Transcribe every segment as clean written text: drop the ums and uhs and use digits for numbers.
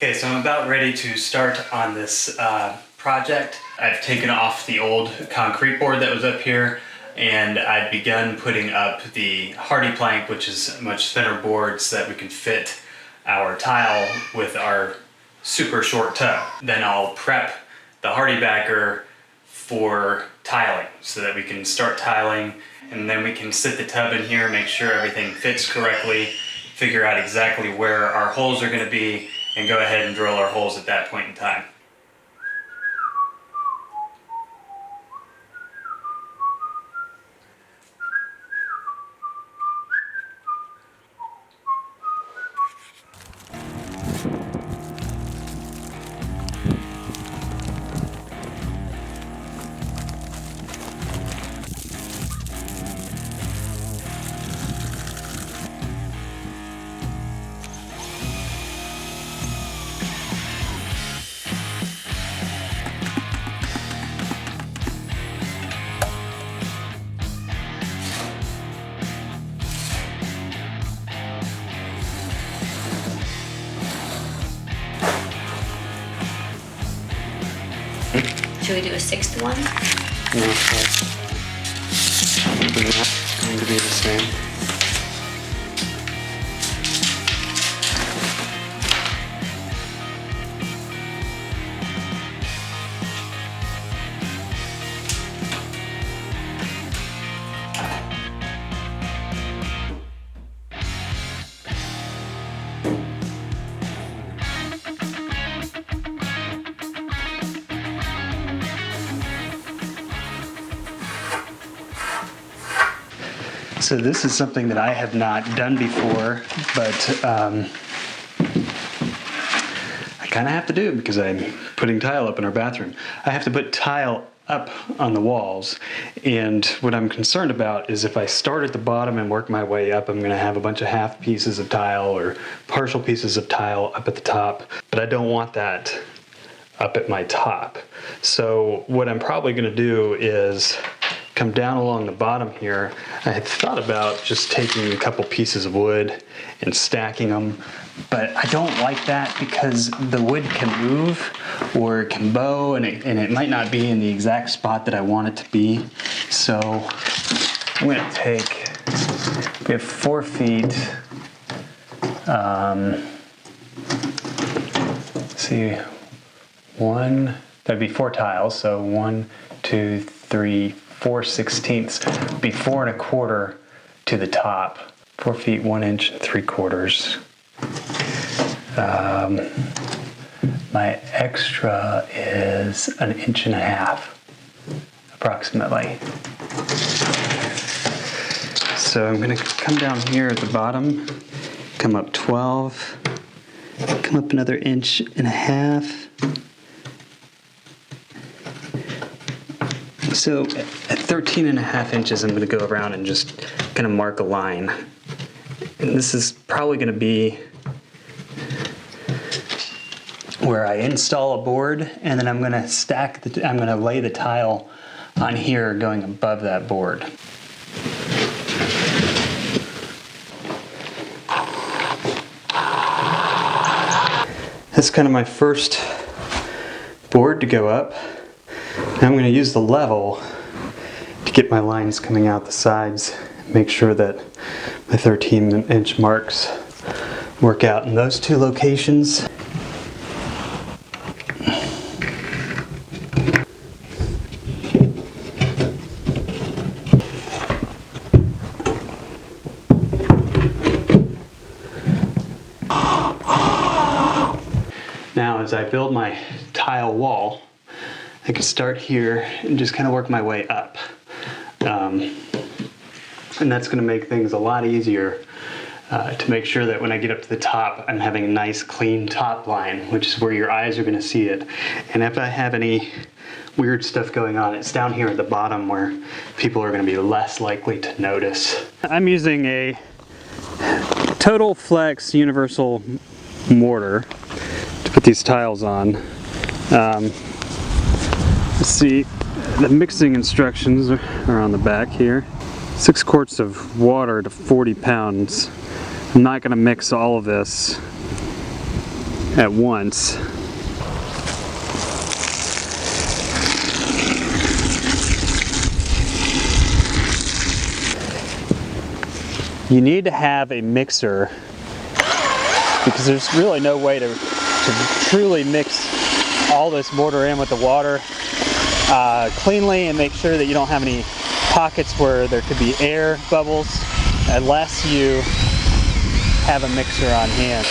Okay, so I'm about ready to start on this project. I've taken off the old concrete board that was up here, and I've begun putting up the hardy plank, which is much thinner board so that we can fit our tile with our super short tub. Then I'll prep the hardy backer for tiling so that we can start tiling, and then we can sit the tub in here, make sure everything fits correctly, figure out exactly where our holes are going to be, and go ahead and drill our holes at that point in time. Should we do a sixth one? No, it's going to be the same. So this is something that I have not done before, but I kind of have to do it because I'm putting tile up in our bathroom. I have to put tile up on the walls, and what I'm concerned about is if I start at the bottom and work my way up, I'm going to have a bunch of half pieces of tile or partial pieces of tile up at the top, but I don't want that up at my top. So what I'm probably going to do is come down along the bottom here. I had thought about just taking a couple pieces of wood and stacking them, but I don't like that because the wood can move or it can bow, and it might not be in the exact spot that I want it to be. So I'm going to take, we have 4 feet, let's see, that'd be 4 tiles, so 1, 2, 3, 4/16 be 4 1/4 to the top. 4 feet 1 inch 3/4. My extra is 1.5 inches approximately. So I'm going to come down here at the bottom, come up 12, come up another 1.5 inches. So at 13.5 inches, I'm going to go around and just kind of mark a line. And this is probably going to be where I install a board, and then I'm going to I'm going to lay the tile on here going above that board. That's kind of my first board to go up. Now I'm going to use the level to get my lines coming out the sides, make sure that my 13-inch marks work out in those 2 locations. Now as I build my tile wall, I can start here and just kind of work my way up. And that's going to make things a lot easier to make sure that when I get up to the top, I'm having a nice clean top line, which is where your eyes are going to see it. And if I have any weird stuff going on, it's down here at the bottom where people are going to be less likely to notice. I'm using a Total Flex Universal mortar to put these tiles on. Let's see, the mixing instructions are on the back here. 6 quarts of water to 40 pounds. I'm not going to mix all of this at once. You need to have a mixer because there's really no way to truly mix all this mortar in with the water cleanly and make sure that you don't have any pockets where there could be air bubbles unless you have a mixer on hand.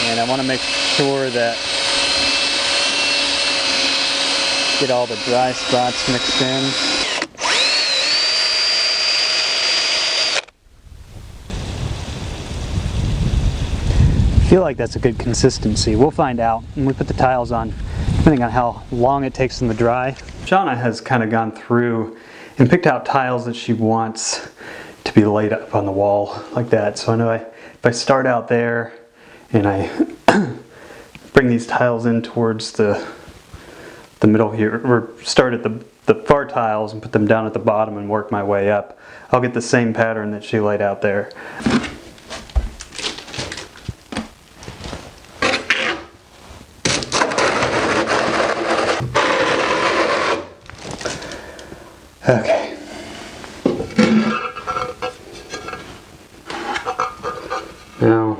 And I want to make sure that get all the dry spots mixed in. I feel like that's a good consistency. We'll find out when we put the tiles on, depending on how long it takes them to dry. Shauna has kind of gone through and picked out tiles that she wants to be laid up on the wall like that. So I know if I start out there and I bring these tiles in towards the middle here, or start at the far tiles and put them down at the bottom and work my way up, I'll get the same pattern that she laid out there. Okay. Now,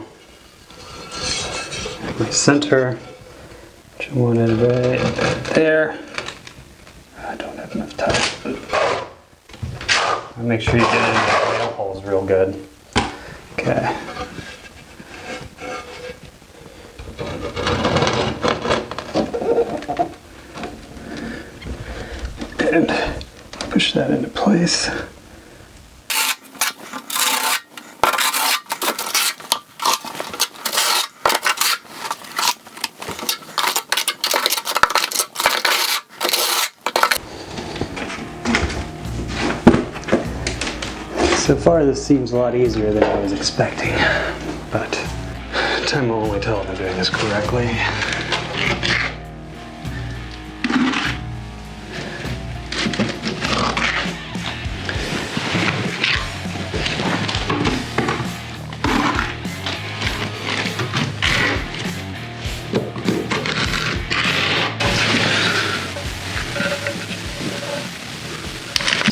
my center, which I wanted right there. I don't have enough time. But make sure you get in the nail holes real good. Okay. And push that into place. So far this seems a lot easier than I was expecting, but time will only tell if I'm doing this correctly.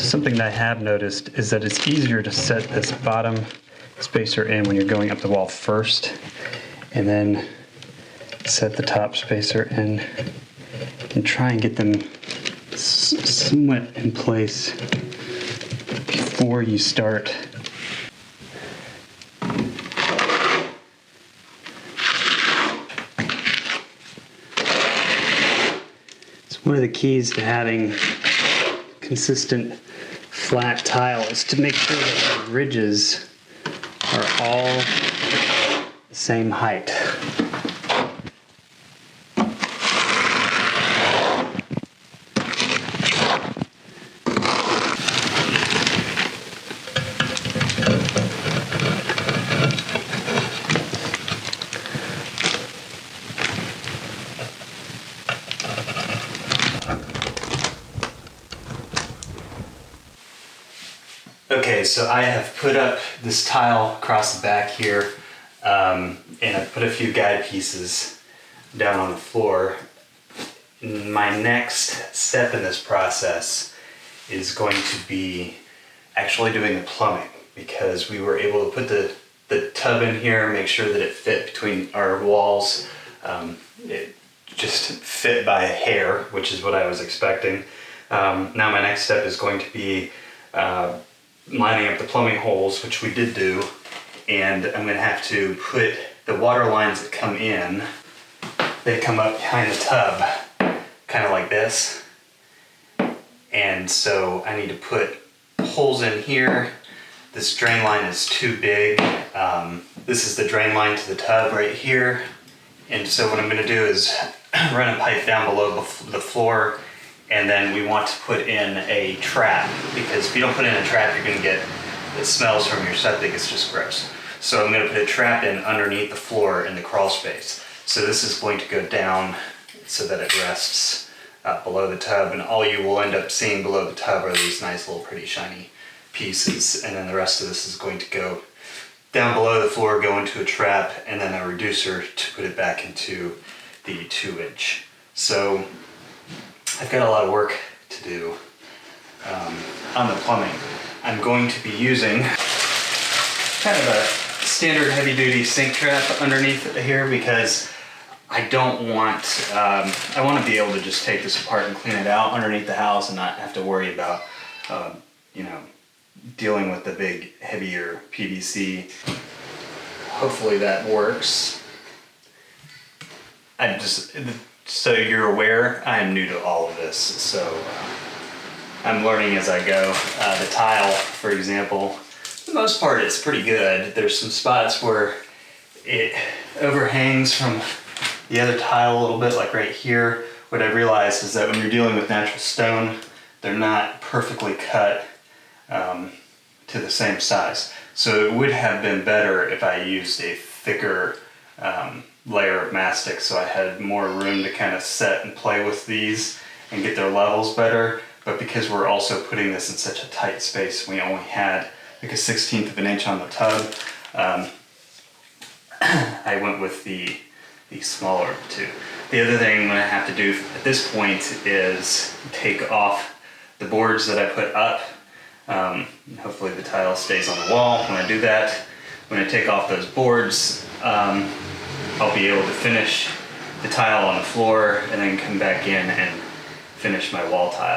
Something that I have noticed is that it's easier to set this bottom spacer in when you're going up the wall first, and then set the top spacer in and try and get them somewhat in place before you start. It's one of the keys to having consistent flat tile is to make sure that the ridges are all the same height. Okay, so I have put up this tile across the back here, and I've put a few guide pieces down on the floor. My next step in this process is going to be actually doing the plumbing, because we were able to put the tub in here, make sure that it fit between our walls. It just fit by a hair, which is what I was expecting. Now my next step is going to be lining up the plumbing holes, which we did do, and I'm going to have to put the water lines that come in, they come up behind the tub, kind of like this, and so I need to put holes in here. This drain line is too big. This is the drain line to the tub right here, and so what I'm going to do is run a pipe down below the floor. And then we want to put in a trap, because if you don't put in a trap, you're going to get the smells from your septic. It's just gross. So I'm going to put a trap in underneath the floor in the crawl space. So this is going to go down so that it rests below the tub, and all you will end up seeing below the tub are these nice little pretty shiny pieces, and then the rest of this is going to go down below the floor, go into a trap, and then a reducer to put it back into the 2-inch. So I've got a lot of work to do on the plumbing. I'm going to be using kind of a standard heavy duty sink trap underneath here because I don't want, I want to be able to just take this apart and clean it out underneath the house and not have to worry about, you know, dealing with the big, heavier PVC. Hopefully that works. So you're aware, I am new to all of this, so I'm learning as I go. The tile, for example, for the most part it's pretty good. There's some spots where it overhangs from the other tile a little bit, like right here. What I've realized is that when you're dealing with natural stone, they're not perfectly cut to the same size. So it would have been better if I used a thicker layer of mastic so I had more room to kind of set and play with these and get their levels better. But because we're also putting this in such a tight space, we only had like a 1/16 of an inch on the tub, I went with the smaller two. The other thing I'm going to have to do at this point is take off the boards that I put up. Hopefully the tile stays on the wall. When I do that, when I take off those boards, I'll be able to finish the tile on the floor and then come back in and finish my wall tile.